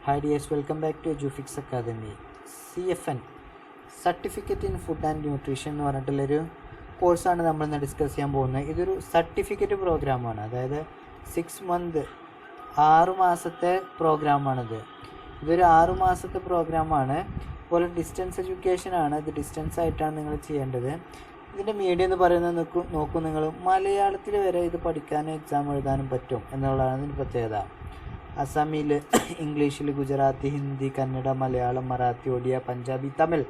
Hi dears, welcome back to EduFix Academy. CFN certificate in food and nutrition എന്ന് പറഞ്ഞിട്ടുള്ളൊരു കോഴ്സാണ് നമ്മളിന്ന് discuss ചെയ്യാൻ പോകുന്നത്. ഇതൊരു സർട്ടിഫിക്കറ്റ് പ്രോഗ്രാമാണ്, അതായത് 6 മന്ത് 6 മാസത്തെ പ്രോഗ്രാമാണിത്. ഇതൊരു 6 മാസത്തെ പ്രോഗ്രാമാണ്. അതുപോലെ ഡിസ്റ്റൻസ് എഡ്യൂക്കേഷനാണ്. ഇത് ഡിസ്റ്റൻസ് ആയിട്ടാണ് നിങ്ങൾ ചെയ്യേണ്ടത്. ഇതിൻ്റെ മീഡിയം എന്ന് പറയുന്നത് നോക്കൂ നിങ്ങൾ, മലയാളത്തിൽ വരെ ഇത് പഠിക്കാനും എക്സാം എഴുതാനും പറ്റും എന്നുള്ളതാണ് ഇതിൻ്റെ പ്രത്യേകത. അസാമിൽ, ഇംഗ്ലീഷിൽ, ഗുജറാത്തി, ഹിന്ദി, കന്നഡ, മലയാളം, മറാത്തി, ഒഡിയ, പഞ്ചാബി, തമിഴ്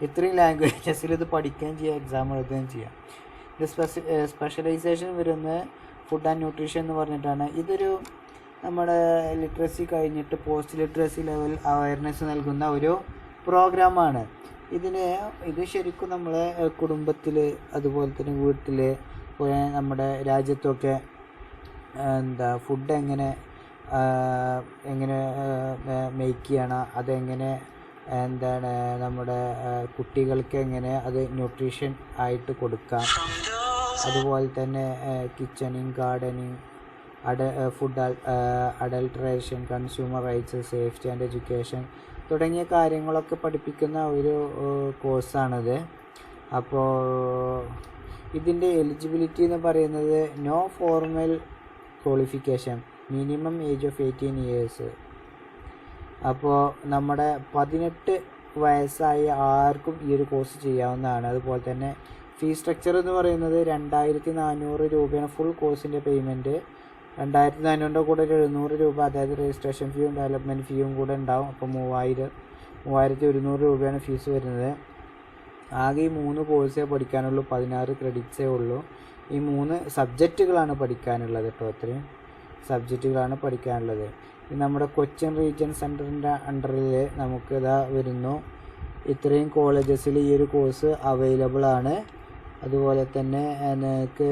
ഇത്രയും ലാംഗ്വേജസിൽ ഇത് പഠിക്കുകയും ചെയ്യാം, എക്സാം എഴുതുകയും ചെയ്യാം. ഇത് സ്പെഷ്യലൈസേഷൻ വരുന്നത് ഫുഡ് ആൻഡ് ന്യൂട്രീഷൻ എന്ന് പറഞ്ഞിട്ടാണ്. ഇതൊരു നമ്മുടെ ലിറ്ററസി കഴിഞ്ഞിട്ട് പോസ്റ്റ് ലിറ്ററസി ലെവൽ അവയർനെസ് നൽകുന്ന ഒരു പ്രോഗ്രാമാണ്. ഇത് ശരിക്കും നമ്മളെ കുടുംബത്തിൽ, അതുപോലെ തന്നെ വീട്ടിൽ, നമ്മുടെ രാജ്യത്തൊക്കെ ഫുഡ് എങ്ങനെ മേക്ക് ചെയ്യണം, അതെങ്ങനെ നമ്മുടെ കുട്ടികൾക്ക് എങ്ങനെ അത് ന്യൂട്രീഷൻ ആയിട്ട് കൊടുക്കാം, അതുപോലെ തന്നെ kitchening, gardening, food adulteration, consumer rights, safety and education തുടങ്ങിയ കാര്യങ്ങളൊക്കെ പഠിപ്പിക്കുന്ന ഒരു കോഴ്സാണിത്. അപ്പോൾ ഇതിൻ്റെ എലിജിബിലിറ്റി എന്ന് പറയുന്നത് no formal qualification, minimum age of 18 years. അപ്പോൾ നമ്മുടെ 18 വയസ്സായ ആർക്കും ഈ ഒരു കോഴ്സ് ചെയ്യാവുന്നതാണ്. അതുപോലെ തന്നെ ഫീസ് സ്ട്രക്ചർ എന്ന് പറയുന്നത് 2400 രൂപയാണ് ഫുൾ കോഴ്സിൻ്റെ പേയ്മെൻറ്റ്. 2400 കൂടെ 700 രൂപ, അതായത് രജിസ്ട്രേഷൻ ഫീയും ഡെവലപ്മെൻറ്റ് ഫീയും കൂടെ ഉണ്ടാവും. അപ്പോൾ 3100 രൂപയാണ് ഫീസ് വരുന്നത്. ആകെ ഈ 3 കോഴ്സേ പഠിക്കാനുള്ളൂ, 16 ക്രെഡിറ്റ്സേ ഉള്ളൂ. ഈ 3 സബ്ജക്റ്റുകളാണ് പഠിക്കാനുള്ളത് കേട്ടോ. അത്രയും സബ്ജക്റ്റുകളാണ് പഠിക്കാനുള്ളത്. നമ്മുടെ കൊച്ചിൻ റീജിയൻ സെൻറ്ററിൻ്റെ അണ്ടറിൽ നമുക്ക് ഇതാ വരുന്നു. ഇത്രയും കോളേജസിൽ ഈ ഒരു കോഴ്സ് അവൈലബിൾ ആണ്. അതുപോലെ തന്നെ നിങ്ങൾക്ക്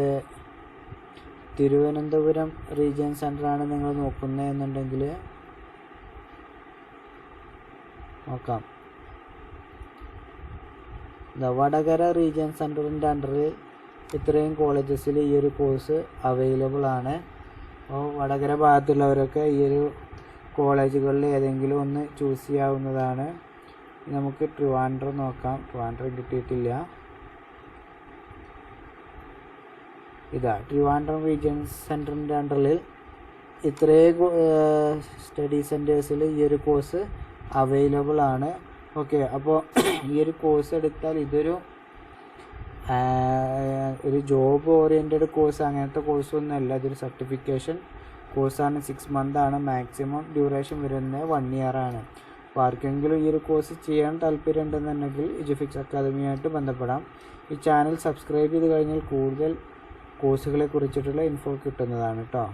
തിരുവനന്തപുരം റീജിയൻ സെൻറ്ററാണ് നിങ്ങൾ നോക്കുന്നതെന്നുണ്ടെങ്കിൽ നോക്കാം. വടകര റീജിയൻ സെൻറ്ററിൻ്റെ അണ്ടറിൽ ഇത്രയും കോളേജസിൽ ഈ ഒരു കോഴ്സ് അവൈലബിൾ ആണ്. അപ്പോൾ വടകര ഭാഗത്തുള്ളവരൊക്കെ ഈ ഒരു കോളേജുകളിൽ ഏതെങ്കിലും ഒന്ന് ചൂസ് ചെയ്യാവുന്നതാണ്. നമുക്ക് ട്രിവാൻഡ്രം നോക്കാം. ട്രിവാൻഡ്രം കിട്ടിയിട്ടില്ല. ഇതാ ട്രിവാൻഡ്രം റീജിയൻ സെൻറ്ററിൻ്റെ അണ്ടറിൽ ഇത്രയും സ്റ്റഡി സെൻറ്റേഴ്സിൽ ഈ ഒരു കോഴ്സ് അവൈലബിൾ ആണ്. ഓക്കെ, അപ്പോൾ ഈ ഒരു കോഴ്സ് എടുത്താൽ ഇതൊരു ജോബ് ഓറിയൻറ്റഡ് കോഴ്സ്, അങ്ങനത്തെ കോഴ്സൊന്നുമല്ല. ഇതൊരു സർട്ടിഫിക്കേഷൻ കോഴ്സാണ്. 6 മന്താണ് മാക്സിമം ഡ്യൂറേഷൻ വരുന്നത്. 1 ഇയർ ആണ്. അപ്പോൾ ആർക്കെങ്കിലും ഈ ഒരു കോഴ്സ് ചെയ്യാൻ താല്പര്യം ഉണ്ടെന്നുണ്ടെങ്കിൽ എഡ്യൂഫിക്സ് അക്കാദമിയായിട്ട് ബന്ധപ്പെടാം. ഈ ചാനൽ സബ്സ്ക്രൈബ് ചെയ്ത് കഴിഞ്ഞാൽ കൂടുതൽ കോഴ്സുകളെ കുറിച്ചിട്ടുള്ള ഇൻഫോ കിട്ടുന്നതാണ് കേട്ടോ.